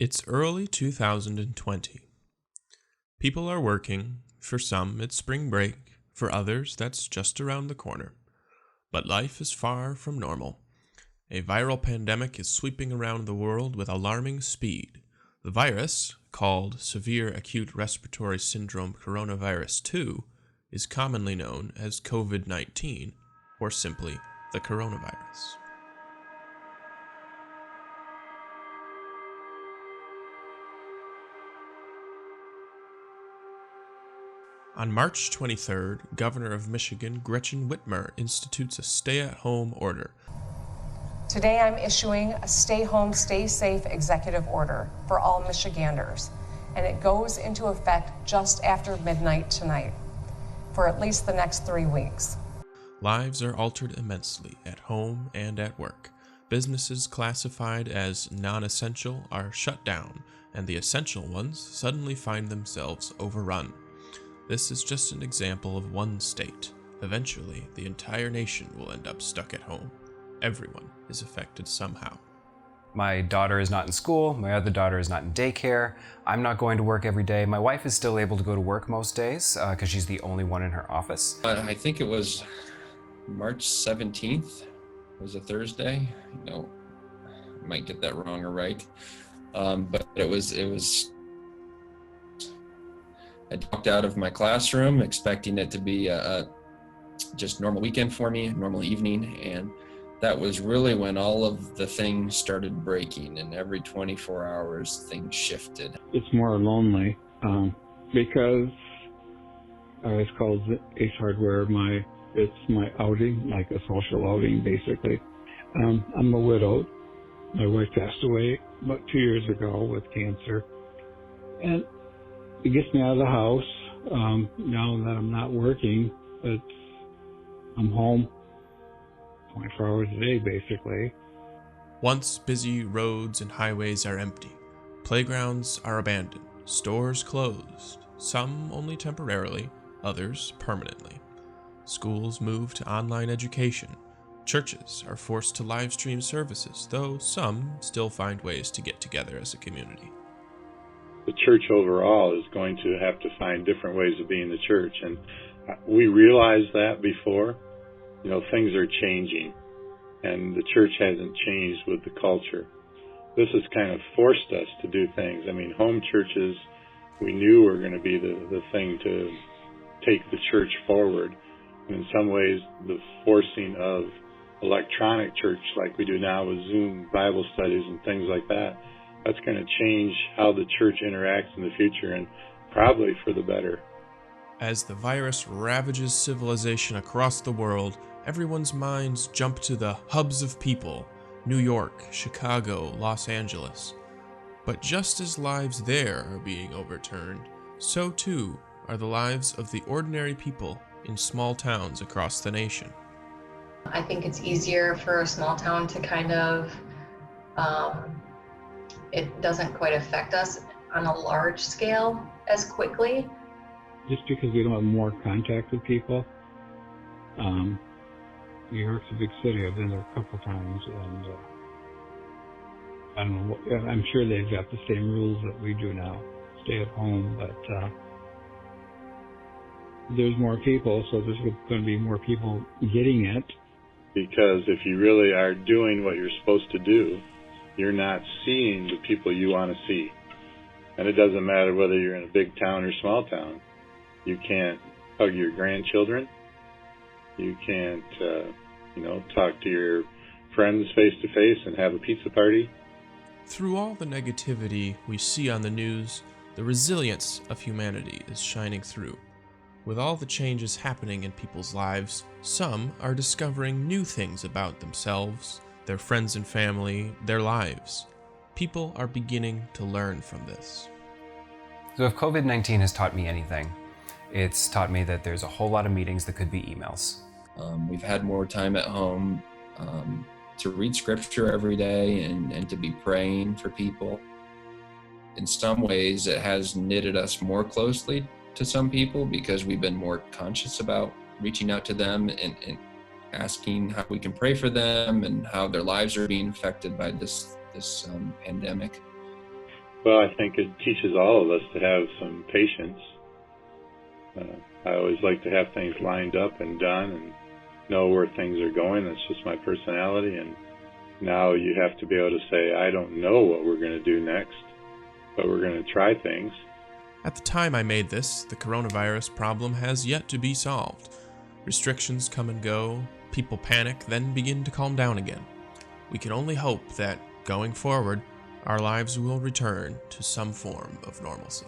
It's early 2020. People are working. For some, it's spring break. For others, that's just around the corner. But life is far from normal. A viral pandemic is sweeping around the world with alarming speed. The virus, called Severe Acute Respiratory Syndrome Coronavirus 2, is commonly known as COVID-19, or simply the coronavirus. On March 23rd, Governor of Michigan Gretchen Whitmer institutes a stay-at-home order. Today I'm issuing a stay home, stay safe executive order for all Michiganders, and it goes into effect just after midnight tonight for at least the next 3 weeks. Lives are altered immensely at home and at work. Businesses classified as non-essential are shut down, and the essential ones suddenly find themselves overrun. This is just an example of one state. Eventually, the entire nation will end up stuck at home. Everyone is affected somehow. My daughter is not in school, my other daughter is not in daycare, I'm not going to work every day. My wife is still able to go to work most days because she's the only one in her office. I think it was March 17th, it was a Thursday. I might get that wrong or right. But it was I walked out of my classroom expecting it to be a just normal weekend for me, normal evening, and that was really when all of the things started breaking, and every 24 hours things shifted. It's more lonely because I was called Ace Hardware. It's my outing, like a social outing, basically. I'm a widow. My wife passed away about 2 years ago with cancer, and it gets me out of the house. Now that I'm not working, I'm home 24 hours a day, basically. Once busy roads and highways are empty. Playgrounds are abandoned. Stores closed. Some only temporarily, others permanently. Schools move to online education. Churches are forced to live stream services, though some still find ways to get together as a community. The church overall is going to have to find different ways of being the church, and we realized that before. Things are changing, and the church hasn't changed with the culture. This has kind of forced us to do things. Home churches, we knew were going to be the thing to take the church forward. And in some ways, the forcing of electronic church like we do now with Zoom Bible studies and things like that, that's going to change how the church interacts in the future, and probably for the better. As the virus ravages civilization across the world, everyone's minds jump to the hubs of people: New York, Chicago, Los Angeles. But just as lives there are being overturned, so too are the lives of the ordinary people in small towns across the nation. I think it's easier for a small town to kind of, it doesn't quite affect us on a large scale as quickly. Just because we don't have more contact with people. New York's a big city. I've been there a couple times, and I don't know. I'm sure they've got the same rules that we do now. Stay at home, but there's more people, so there's going to be more people getting it. Because if you really are doing what you're supposed to do, you're not seeing the people you want to see. And it doesn't matter whether you're in a big town or small town. You can't hug your grandchildren. You can't, talk to your friends face to face and have a pizza party. Through all the negativity we see on the news, the resilience of humanity is shining through. With all the changes happening in people's lives, some are discovering new things about themselves, their friends and family, their lives. People are beginning to learn from this. So if COVID-19 has taught me anything, it's taught me that there's a whole lot of meetings that could be emails. We've had more time at home to read scripture every day and to be praying for people. In some ways, it has knitted us more closely to some people because we've been more conscious about reaching out to them and asking how we can pray for them and how their lives are being affected by this pandemic. Well, I think it teaches all of us to have some patience. I always like to have things lined up and done and know where things are going. That's just my personality. And now you have to be able to say, I don't know what we're going to do next, but we're going to try things. At the time I made this, the coronavirus problem has yet to be solved. Restrictions come and go, people panic, then begin to calm down again. We can only hope that, going forward, our lives will return to some form of normalcy.